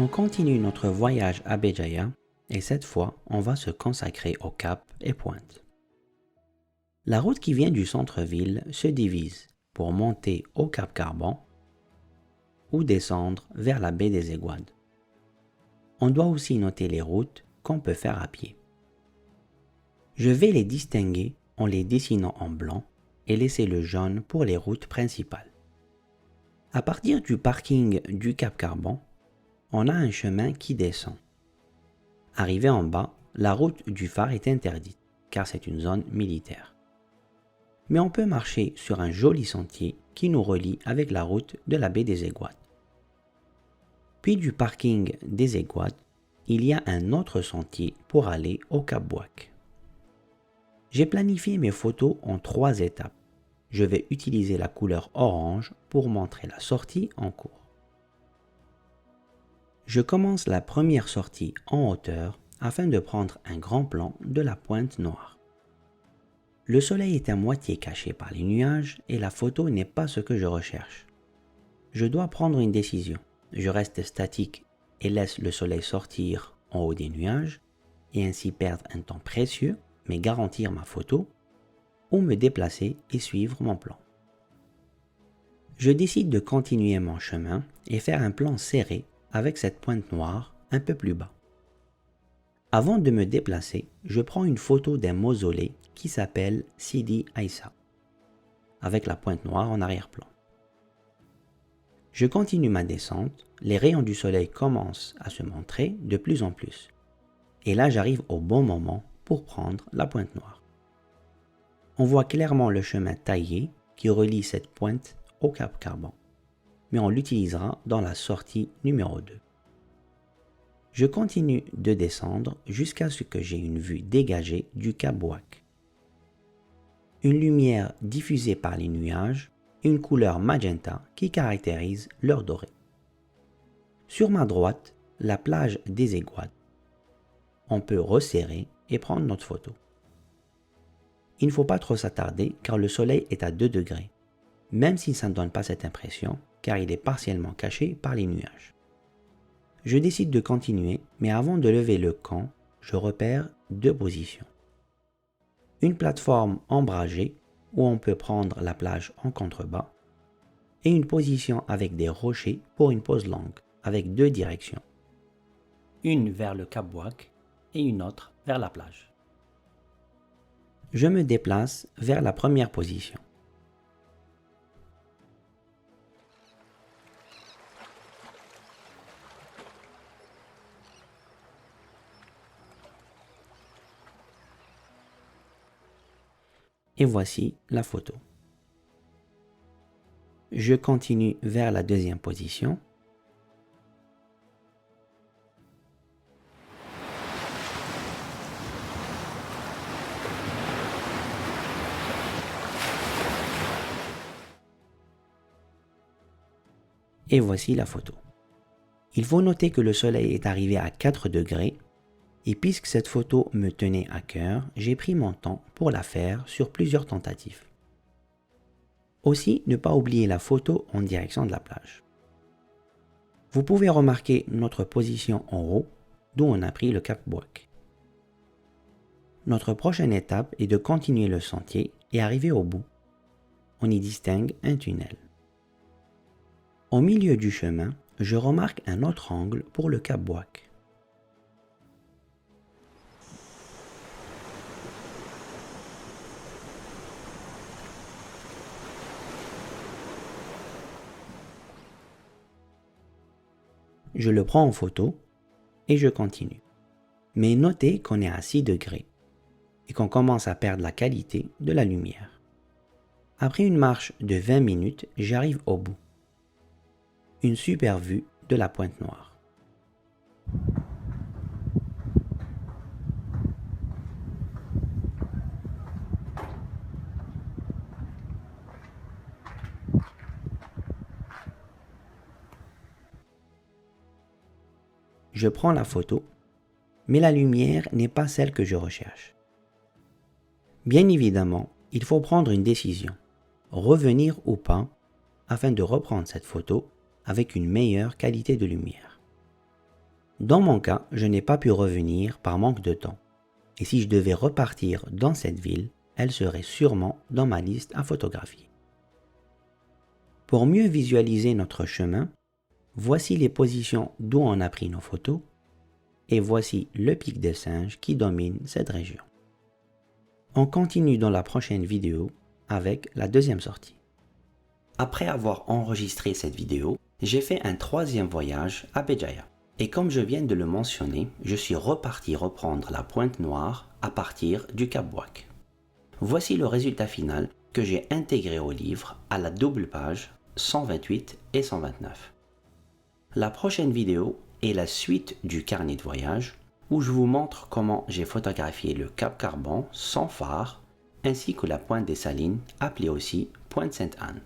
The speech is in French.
On continue notre voyage à Béjaïa et cette fois, on va se consacrer aux caps et pointes. La route qui vient du centre-ville se divise pour monter au cap Carban ou descendre vers la baie des Aiguades. On doit aussi noter les routes qu'on peut faire à pied. Je vais les distinguer en les dessinant en blanc et laisser le jaune pour les routes principales. À partir du parking du cap Carban, on a un chemin qui descend. Arrivé en bas, la route du phare est interdite car c'est une zone militaire. Mais on peut marcher sur un joli sentier qui nous relie avec la route de la baie des Aiguades. Puis du parking des Aiguades, il y a un autre sentier pour aller au Cap Bouac. J'ai planifié mes photos en 3 étapes. Je vais utiliser la couleur orange pour montrer la sortie en cours. Je commence la première sortie en hauteur afin de prendre un grand plan de la pointe noire. Le soleil est à moitié caché par les nuages et la photo n'est pas ce que je recherche. Je dois prendre une décision. Je reste statique et laisse le soleil sortir en haut des nuages et ainsi perdre un temps précieux mais garantir ma photo, ou me déplacer et suivre mon plan. Je décide de continuer mon chemin et faire un plan serré avec cette pointe noire un peu plus bas. Avant de me déplacer, je prends une photo d'un mausolée qui s'appelle Sidi Aïssa, avec la pointe noire en arrière-plan. Je continue ma descente, les rayons du soleil commencent à se montrer de plus en plus. Et là j'arrive au bon moment pour prendre la pointe noire. On voit clairement le chemin taillé qui relie cette pointe au cap Carban, mais on l'utilisera dans la sortie numéro 2. Je continue de descendre jusqu'à ce que j'ai une vue dégagée du cap Bouac. Une lumière diffusée par les nuages et une couleur magenta qui caractérise leur doré. Sur ma droite, la plage des Aiguades. On peut resserrer et prendre notre photo. Il ne faut pas trop s'attarder car le soleil est à 2 degrés, même si ça ne donne pas cette impression car il est partiellement caché par les nuages. Je décide de continuer, mais avant de lever le camp, je repère 2 positions. Une plateforme ombragée où on peut prendre la plage en contrebas et une position avec des rochers pour une pause longue avec 2 directions. Une vers le Cap Bouac et une autre vers la plage. Je me déplace vers la première position. Et voici la photo. Je continue vers la deuxième position. Et voici la photo. Il faut noter que le soleil est arrivé à 4 degrés et puisque cette photo me tenait à cœur, j'ai pris mon temps pour la faire sur plusieurs tentatives. Aussi, ne pas oublier la photo en direction de la plage. Vous pouvez remarquer notre position en haut, d'où on a pris le Cap Bouac. Notre prochaine étape est de continuer le sentier et arriver au bout. On y distingue un tunnel. Au milieu du chemin, je remarque un autre angle pour le Cap Bouac. Je le prends en photo et je continue. Mais notez qu'on est à 6 degrés et qu'on commence à perdre la qualité de la lumière. Après une marche de 20 minutes, j'arrive au bout. Une super vue de la pointe noire. Je prends la photo, mais la lumière n'est pas celle que je recherche. Bien évidemment, il faut prendre une décision, revenir ou pas, afin de reprendre cette photo avec une meilleure qualité de lumière. Dans mon cas, je n'ai pas pu revenir par manque de temps. Et si je devais repartir dans cette ville, elle serait sûrement dans ma liste à photographier. Pour mieux visualiser notre chemin, voici les positions d'où on a pris nos photos et voici le pic des singes qui domine cette région. On continue dans la prochaine vidéo avec la deuxième sortie. Après avoir enregistré cette vidéo, j'ai fait un troisième voyage à Béjaïa. Et comme je viens de le mentionner, je suis reparti reprendre la Pointe Noire à partir du Cap Bouac. Voici le résultat final que j'ai intégré au livre à la double page 128 et 129. La prochaine vidéo est la suite du carnet de voyage où je vous montre comment j'ai photographié le Cap Carbon sans phare ainsi que la Pointe des Salines appelée aussi Pointe Sainte-Anne.